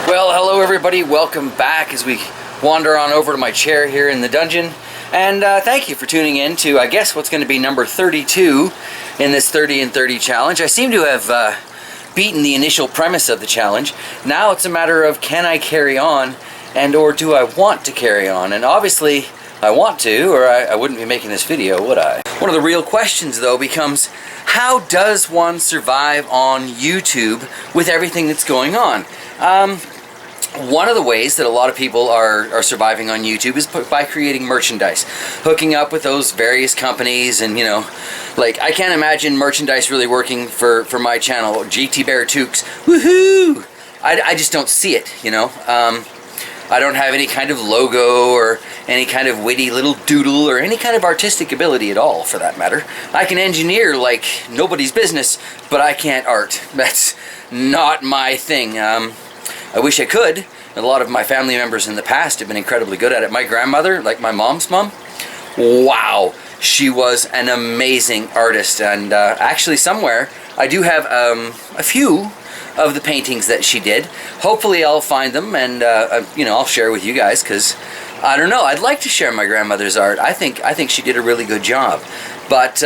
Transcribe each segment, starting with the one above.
Well, hello everybody, welcome back as we wander on over to my chair here in the dungeon. And thank you for tuning in to, I guess, what's going to be number 32 in this 30 and 30 challenge. I seem to have beaten the initial premise of the challenge. Now it's a matter of, can I carry on, and or do I want to carry on? And obviously I want to, or I wouldn't be making this video, would I? One of the real questions though becomes, how does one survive on YouTube with everything that's going on? One of the ways that a lot of people are surviving on YouTube is by creating merchandise, hooking up with those various companies, and like, I can't imagine merchandise really working for my channel. GT Bear Toques, woohoo! I just don't see it, I don't have any kind of logo or any kind of witty little doodle or any kind of artistic ability at all, for that matter. I can engineer like nobody's business, but I can't art. That's not my thing. I wish I could. A lot of my family members in the past have been incredibly good at it. My grandmother, like my mom's mom, wow, she was an amazing artist. And actually somewhere, I do have a few of the paintings that she did. Hopefully I'll find them and I'll share with you guys, because I don't know, I'd like to share my grandmother's art. I think she did a really good job, but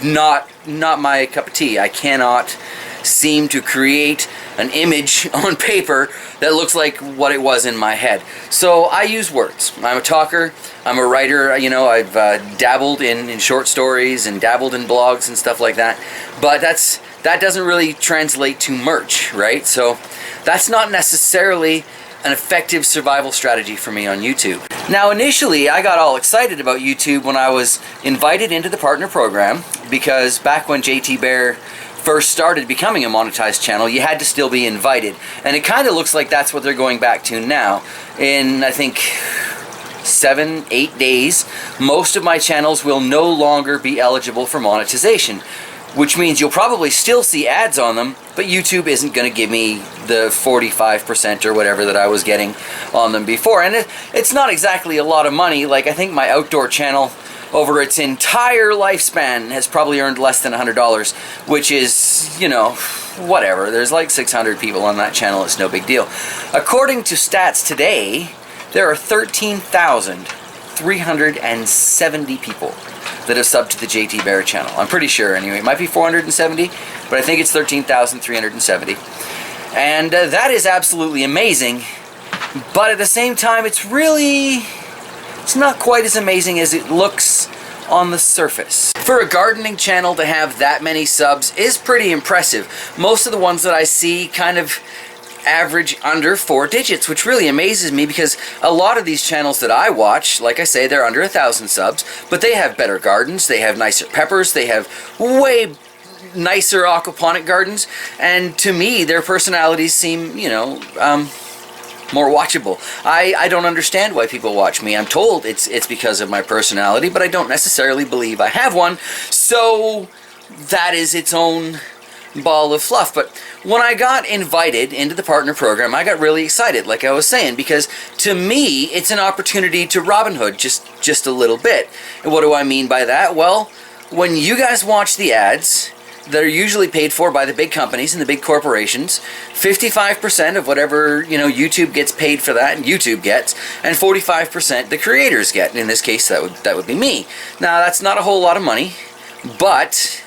not my cup of tea. I cannot seem to create an image on paper that looks like what it was in my head. So I use words. I'm a talker, I'm a writer, I've dabbled in short stories and dabbled in blogs and stuff like that, but that doesn't really translate to merch, right? So that's not necessarily an effective survival strategy for me on YouTube. Now initially I got all excited about YouTube when I was invited into the partner program, because back when JT Bear first started becoming a monetized channel, you had to still be invited. And it kind of looks like that's what they're going back to now. In, I think, 7-8 days, most of my channels will no longer be eligible for monetization, which means you'll probably still see ads on them, but YouTube isn't going to give me the 45% or whatever that I was getting on them before. And it's not exactly a lot of money. Like, I think my outdoor channel over its entire lifespan has probably earned less than $100, which is, whatever. There's like 600 people on that channel. It's no big deal. According to stats today, there are 13,370 people that have subbed to the JT Bear channel. I'm pretty sure, anyway. It might be 470, but I think it's 13,370. And that is absolutely amazing, but at the same time, it's not quite as amazing as it looks on the surface. For a gardening channel to have that many subs is pretty impressive. Most of the ones that I see kind of average under 4 digits, which really amazes me, because a lot of these channels that I watch, like I say, they're under 1,000 subs, but they have better gardens, they have nicer peppers, they have way nicer aquaponic gardens, and to me, their personalities seem, more watchable. I don't understand why people watch me. I'm told it's because of my personality, but I don't necessarily believe I have one, so that is its own ball of fluff. But when I got invited into the partner program, I got really excited, like I was saying, because to me, it's an opportunity to Robin Hood just a little bit. And what do I mean by that? Well, when you guys watch the ads that are usually paid for by the big companies and the big corporations, 55% of whatever, YouTube gets paid for that, and YouTube gets, and 45% the creators get. In this case, that would be me. Now, that's not a whole lot of money, but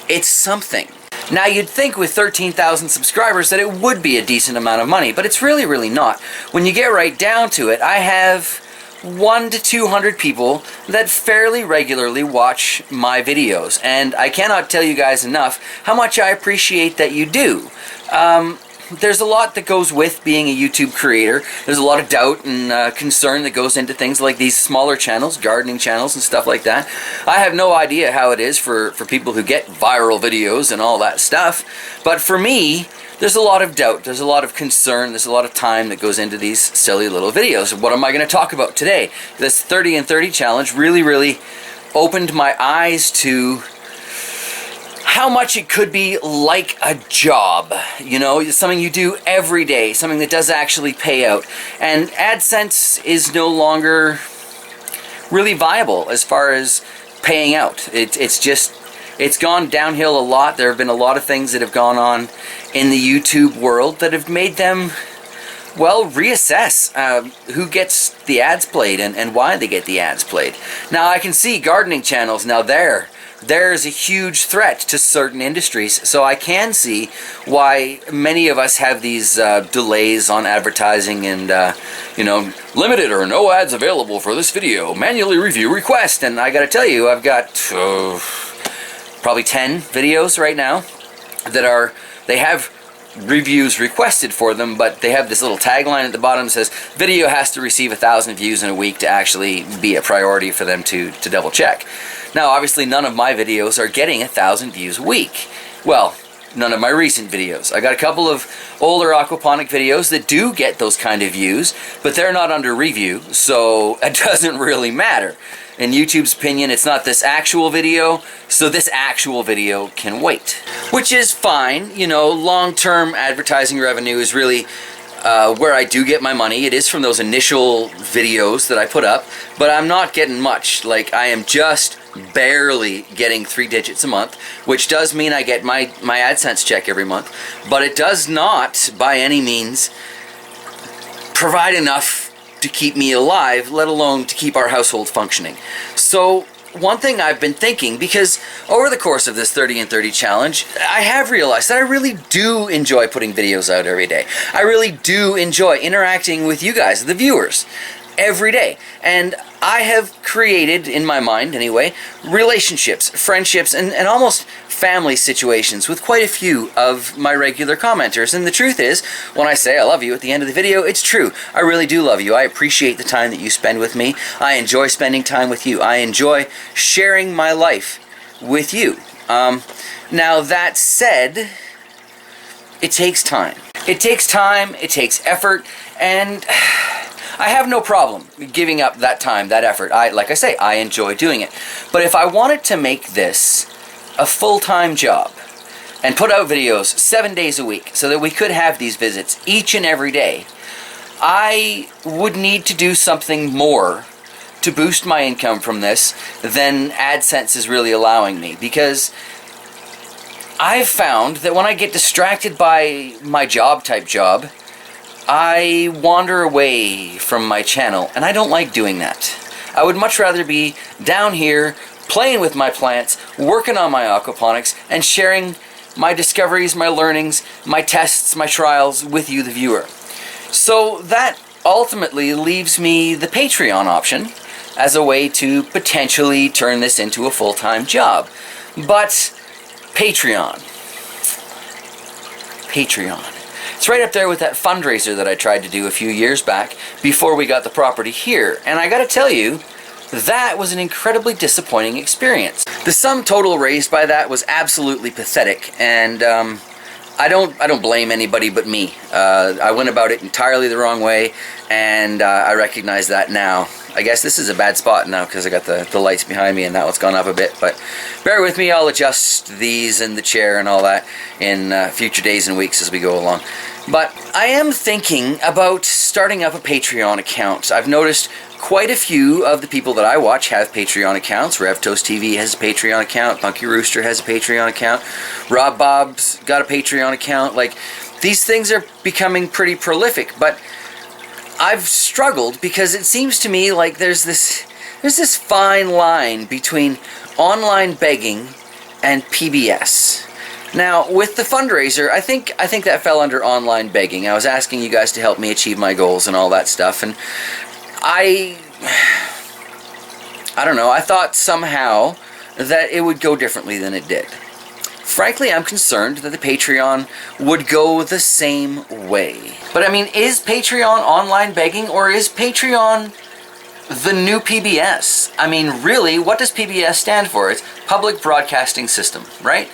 it's something. Now, you'd think with 13,000 subscribers that it would be a decent amount of money, but it's really, really not. When you get right down to it, I have 100 to 200 people that fairly regularly watch my videos, and I cannot tell you guys enough how much I appreciate that you do. There's a lot that goes with being a YouTube creator. There's a lot of doubt and concern that goes into things like these smaller channels, gardening channels and stuff like that. I have no idea how it is for people who get viral videos and all that stuff, but for me, there's a lot of doubt, there's a lot of concern, there's a lot of time that goes into these silly little videos. What am I going to talk about today? This 30 and 30 challenge really, really opened my eyes to how much it could be like a job, something you do every day, something that does actually pay out. And AdSense is no longer really viable as far as paying out. It's It's gone downhill a lot. There have been a lot of things that have gone on in the YouTube world that have made them, well, reassess who gets the ads played and why they get the ads played. Now, I can see gardening channels. Now, there's a huge threat to certain industries, so I can see why many of us have these delays on advertising and, you know, limited or no ads available for this video, manually review request. And I gotta tell you, I've got probably 10 videos right now that they have reviews requested for them, but they have this little tagline at the bottom that says video has to receive 1,000 views in a week to actually be a priority for them to double check. Now, obviously, none of my videos are getting 1,000 views a week. Well, none of my recent videos. I got a couple of older aquaponic videos that do get those kind of views, but they're not under review, so it doesn't really matter. In YouTube's opinion, it's not this actual video, so this actual video can wait. Which is fine. You know, long-term advertising revenue is really where I do get my money. It is from those initial videos that I put up, but I'm not getting much. Like, I am just barely getting 3 digits a month, which does mean I get my AdSense check every month, but it does not, by any means, provide enough to keep me alive, let alone to keep our household functioning. So, one thing I've been thinking, because over the course of this 30 and 30 challenge, I have realized that I really do enjoy putting videos out every day. I really do enjoy interacting with you guys, the viewers, every day. And I have created, in my mind anyway, relationships, friendships, and almost family situations with quite a few of my regular commenters. And the truth is, when I say I love you at the end of the video, it's true. I really do love you. I appreciate the time that you spend with me. I enjoy spending time with you. I enjoy sharing my life with you. Now, that said, it takes time. It takes time, it takes effort, and I have no problem giving up that time, that effort. Like I say, I enjoy doing it. But if I wanted to make this a full-time job and put out videos 7 days a week so that we could have these visits each and every day, I would need to do something more to boost my income from this than AdSense is really allowing me. Because I've found that when I get distracted by my type job, I wander away from my channel, and I don't like doing that. I would much rather be down here, playing with my plants, working on my aquaponics, and sharing my discoveries, my learnings, my tests, my trials with you, the viewer. So that ultimately leaves me the Patreon option as a way to potentially turn this into a full-time job. But Patreon. It's right up there with that fundraiser that I tried to do a few years back before we got the property here. And I gotta tell you, that was an incredibly disappointing experience. The sum total raised by that was absolutely pathetic, and I don't blame anybody but me. I went about it entirely the wrong way, and I recognize that now. I guess this is a bad spot now because I got the lights behind me and that one's gone up a bit, but bear with me, I'll adjust these and the chair and all that in future days and weeks as we go along. But I am thinking about starting up a Patreon account. I've noticed quite a few of the people that I watch have Patreon accounts. RevToast TV has a Patreon account, Punky Rooster has a Patreon account, Rob Bob's got a Patreon account. Like, these things are becoming pretty prolific, but I've struggled because it seems to me like there's this fine line between online begging and PBS. Now, with the fundraiser, I think that fell under online begging. I was asking you guys to help me achieve my goals and all that stuff, and I don't know, I thought somehow that it would go differently than it did. Frankly, I'm concerned that the Patreon would go the same way. But I mean, is Patreon online begging, or is Patreon the new PBS? I mean, really, what does PBS stand for? It's Public Broadcasting System, right?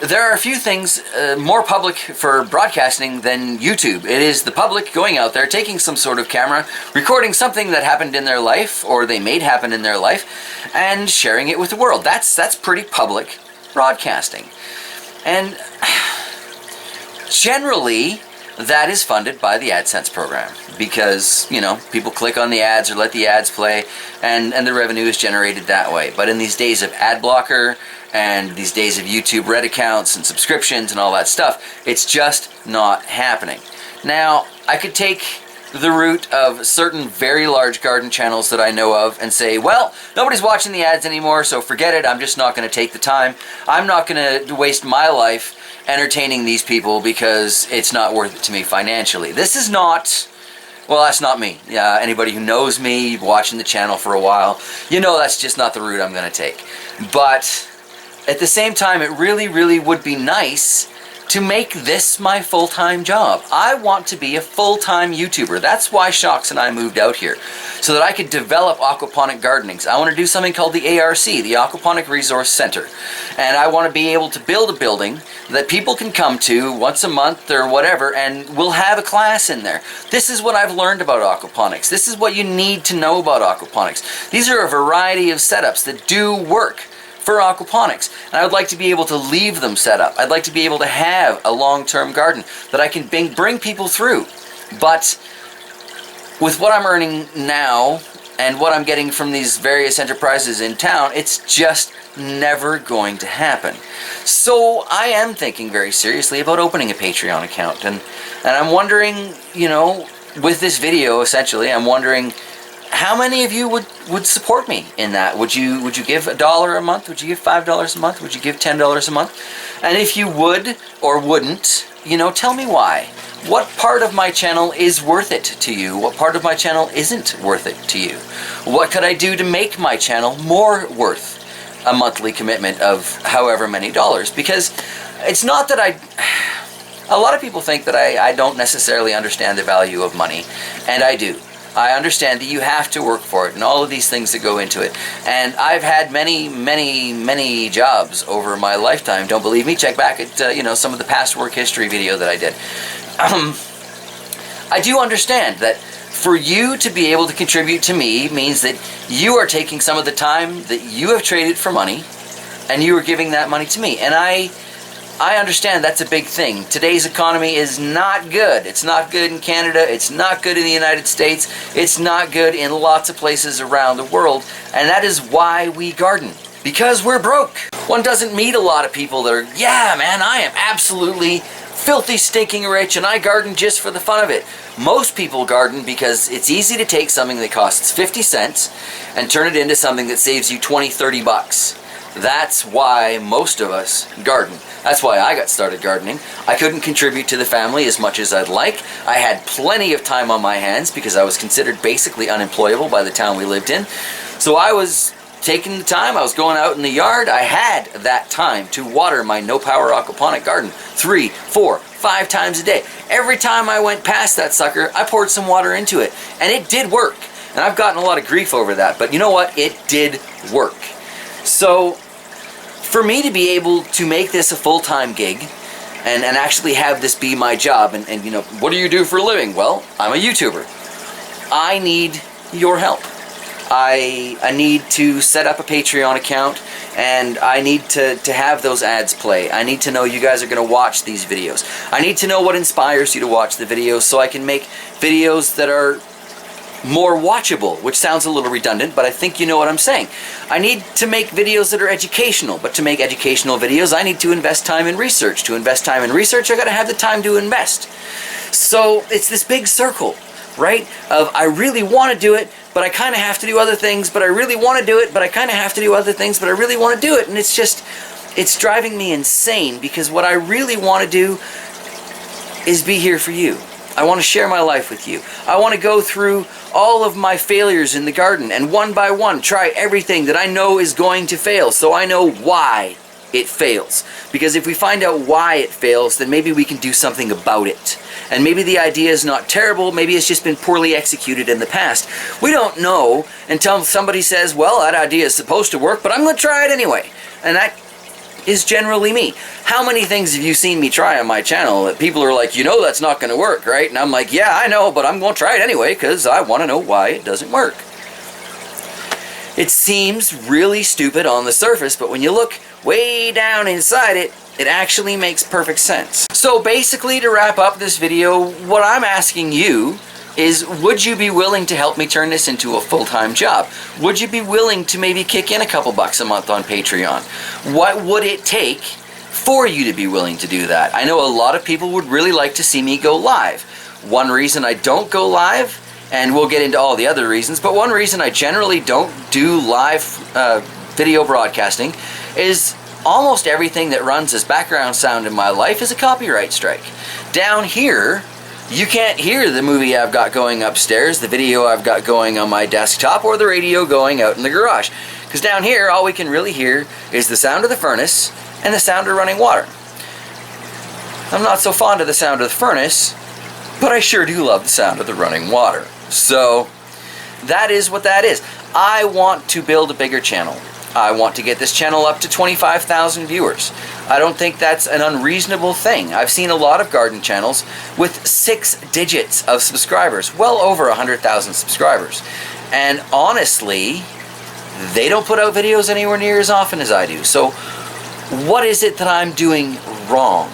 There are a few things more public for broadcasting than YouTube. It is the public going out there, taking some sort of camera, recording something that happened in their life, or they made happen in their life, and sharing it with the world. That's pretty public broadcasting. And generally, that is funded by the AdSense program because, you know, people click on the ads or let the ads play and the revenue is generated that way. But in these days of ad blocker and these days of YouTube Red accounts and subscriptions and all that stuff, it's just not happening. Now, I could take the route of certain very large garden channels that I know of and say, well, nobody's watching the ads anymore, so forget it. I'm just not going to take the time. I'm not going to waste my life entertaining these people because it's not worth it to me financially. This is not, well, that's not me. Yeah, anybody who knows me, watching the channel for a while, you know that's just not the route I'm going to take. But at the same time, it really, really would be nice to make this my full-time job. I want to be a full-time YouTuber. That's why Shocks and I moved out here, so that I could develop aquaponic gardenings. I want to do something called the ARC, the Aquaponic Resource Center. And I want to be able to build a building that people can come to once a month or whatever, and we'll have a class in there. This is what I've learned about aquaponics. This is what you need to know about aquaponics. These are a variety of setups that do work for aquaponics, and I would like to be able to leave them set up. I'd like to be able to have a long-term garden that I can bring people through. But with what I'm earning now and what I'm getting from these various enterprises in town, it's just never going to happen. So I am thinking very seriously about opening a Patreon account, and I'm wondering, you know, with this video essentially, I'm wondering how many of you would support me in that? Would you give $1 a month? Would you give $5 a month? Would you give $10 a month? And if you would or wouldn't, you know, tell me why. What part of my channel is worth it to you? What part of my channel isn't worth it to you? What could I do to make my channel more worth a monthly commitment of however many dollars? Because it's not that a lot of people think that I don't necessarily understand the value of money, and I do. I understand that you have to work for it and all of these things that go into it. And I've had many, many, many jobs over my lifetime. Don't believe me? Check back at you know, some of the past work history video that I did. I do understand that for you to be able to contribute to me means that you are taking some of the time that you have traded for money and you are giving that money to me. And I understand that's a big thing. Today's economy is not good. It's not good in Canada. It's not good in the United States. It's not good in lots of places around the world. And that is why we garden. Because we're broke. One doesn't meet a lot of people that are, yeah, man, I am absolutely filthy stinking rich and I garden just for the fun of it. Most people garden because it's easy to take something that costs 50 cents and turn it into something that saves you 20, 30 bucks. That's why most of us garden. That's why I got started gardening. I couldn't contribute to the family as much as I'd like. I had plenty of time on my hands because I was considered basically unemployable by the town we lived in. So I was taking the time, I was going out in the yard. I had that time to water my no-power aquaponic garden 3, 4, 5 times a day. Every time I went past that sucker, I poured some water into it. And it did work. And I've gotten a lot of grief over that. But you know what? It did work. So for me to be able to make this a full-time gig and actually have this be my job, and you know, what do you do for a living? Well, I'm a YouTuber. I need your help. I need to set up a Patreon account, and I need to have those ads play. I need to know you guys are going to watch these videos. I need to know what inspires you to watch the videos so I can make videos that are more watchable, which sounds a little redundant, but I think you know what I'm saying. I need to make videos that are educational, but to make educational videos, I need to invest time in research. To invest time in research, I gotta have the time to invest. So it's this big circle, right? Of I really want to do it, but I kind of have to do other things, but I really want to do it, but I kind of have to do other things, but I really want to do it. And it's just, it's driving me insane because what I really want to do is be here for you. I want to share my life with you. I want to go through all of my failures in the garden and one by one try everything that I know is going to fail so I know why it fails. Because if we find out why it fails, then maybe we can do something about it. And maybe the idea is not terrible, maybe it's just been poorly executed in the past. We don't know until somebody says, well, that idea is supposed to work, but I'm going to try it anyway. And that is generally me. How many things have you seen me try on my channel that people are like, you know that's not going to work, right? And I'm like, yeah, I know, but I'm going to try it anyway because I want to know why it doesn't work. It seems really stupid on the surface, but when you look way down inside it, it actually makes perfect sense. So basically, to wrap up this video, what I'm asking you is, would you be willing to help me turn this into a full-time job? Would you be willing to maybe kick in a couple bucks a month on Patreon? What would it take for you to be willing to do that? I know a lot of people would really like to see me go live. One reason I don't go live, and we'll get into all the other reasons, but one reason I generally don't do live video broadcasting is almost everything that runs as background sound in my life is a copyright strike. Down here, you can't hear the movie I've got going upstairs, the video I've got going on my desktop, or the radio going out in the garage. Because down here, all we can really hear is the sound of the furnace and the sound of running water. I'm not so fond of the sound of the furnace, but I sure do love the sound of the running water. So, that is what that is. I want to build a bigger channel. I want to get this channel up to 25,000 viewers. I don't think that's an unreasonable thing. I've seen a lot of garden channels with 6 digits of subscribers, well over 100,000 subscribers. And honestly, they don't put out videos anywhere near as often as I do. So what is it that I'm doing wrong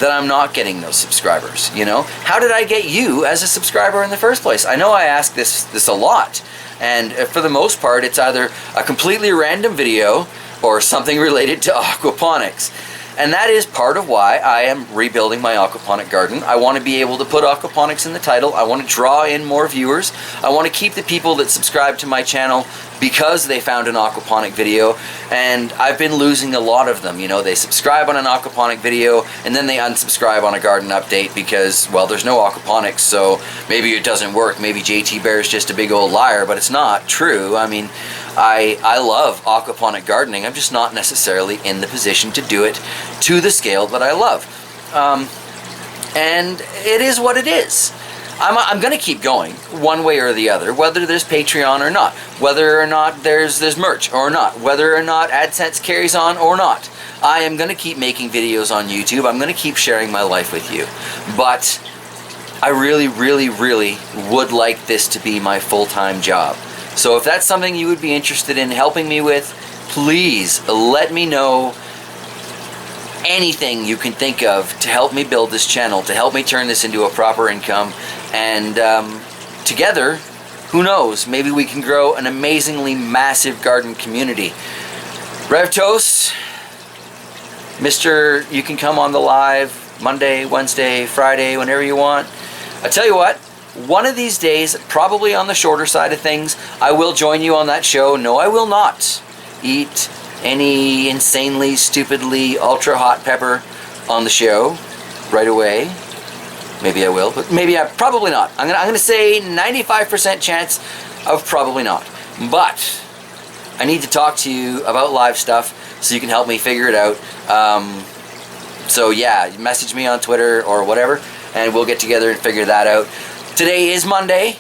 that I'm not getting those subscribers? You know, how did I get you as a subscriber in the first place? I know I ask this a lot. And for the most part, it's either a completely random video or something related to aquaponics. And that is part of why I am rebuilding my aquaponic garden. I want to be able to put aquaponics in the title. I want to draw in more viewers. I want to keep the people that subscribe to my channel because they found an aquaponic video. And I've been losing a lot of them. You know, they subscribe on an aquaponic video and then they unsubscribe on a garden update because, well, there's no aquaponics, so maybe it doesn't work. Maybe JT Bear is just a big old liar, but it's not true. I mean, I love aquaponic gardening. I'm just not necessarily in the position to do it to the scale that I love. And it is what it is. I'm going to keep going one way or the other, whether there's Patreon or not, whether or not there's merch or not, whether or not AdSense carries on or not. I am going to keep making videos on YouTube. I'm going to keep sharing my life with you. But I really, really, really would like this to be my full-time job. So if that's something you would be interested in helping me with, please let me know anything you can think of to help me build this channel, to help me turn this into a proper income. And together, who knows, maybe we can grow an amazingly massive garden community. Rev Toast, Mr. You can come on the live Monday, Wednesday, Friday, whenever you want. I tell you what, one of these days, probably on the shorter side of things, I will join you on that show. No, I will not eat any insanely, stupidly, ultra hot pepper on the show right away. Maybe I will, but probably not. I'm gonna say 95% chance of probably not. But I need to talk to you about live stuff so you can help me figure it out. So yeah, message me on Twitter or whatever, and we'll get together and figure that out. Today is Monday.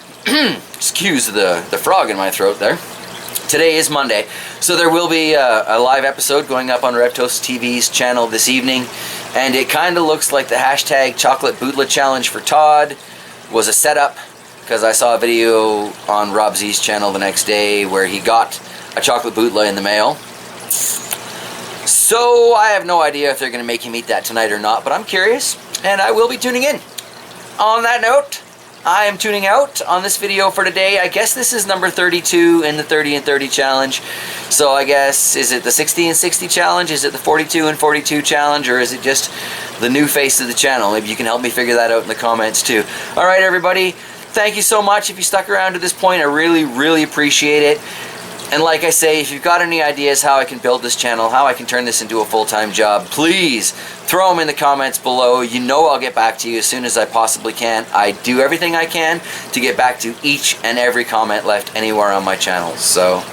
Excuse the frog in my throat there. Today is Monday, so there will be a live episode going up on RevToast TV's channel this evening, and it kind of looks like the hashtag Chocolate Bootla Challenge for Todd was a setup, because I saw a video on Rob Z's channel the next day where he got a chocolate bootla in the mail. So I have no idea if they're going to make him eat that tonight or not, but I'm curious, and I will be tuning in. On that note, I am tuning out on this video for today. I guess this is number 32 in the 30 and 30 challenge. So I guess, is it the 60 and 60 challenge? Is it the 42 and 42 challenge? Or is it just the new face of the channel? Maybe you can help me figure that out in the comments too. Alright everybody, thank you so much if you stuck around to this point. I really, really appreciate it. And like I say, if you've got any ideas how I can build this channel, how I can turn this into a full-time job, please throw them in the comments below. You know I'll get back to you as soon as I possibly can. I do everything I can to get back to each and every comment left anywhere on my channel. So,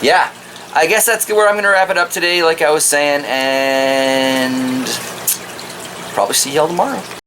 yeah, I guess that's where I'm going to wrap it up today, like I was saying, and probably see y'all tomorrow.